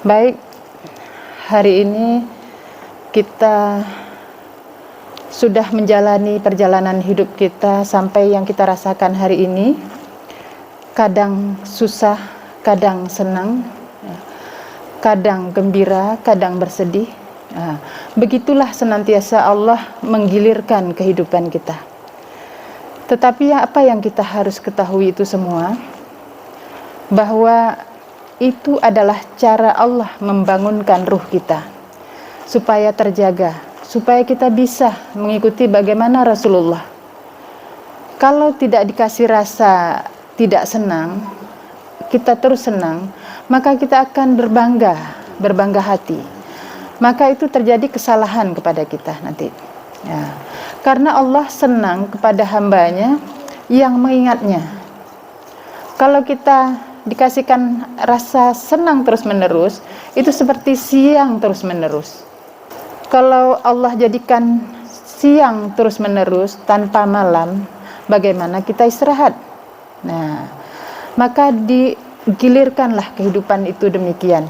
Baik, hari ini kita sudah menjalani perjalanan hidup kita sampai yang kita rasakan hari ini. Kadang susah, kadang senang, kadang gembira, kadang bersedih. Begitulah senantiasa Allah menggilirkan kehidupan kita. Tetapi apa yang kita harus ketahui itu semua, bahwa itu adalah cara Allah membangunkan ruh kita supaya terjaga, supaya kita bisa mengikuti bagaimana Rasulullah. Kalau tidak dikasih rasa tidak senang, kita terus senang, maka kita akan berbangga hati. Maka itu terjadi kesalahan kepada kita nanti. Karena Allah senang kepada hambanya yang mengingatnya. Kalau kita dikasihkan rasa senang terus-menerus, itu seperti siang terus-menerus. Kalau Allah jadikan siang terus-menerus tanpa malam, bagaimana kita istirahat? Maka digilirkanlah kehidupan itu demikian.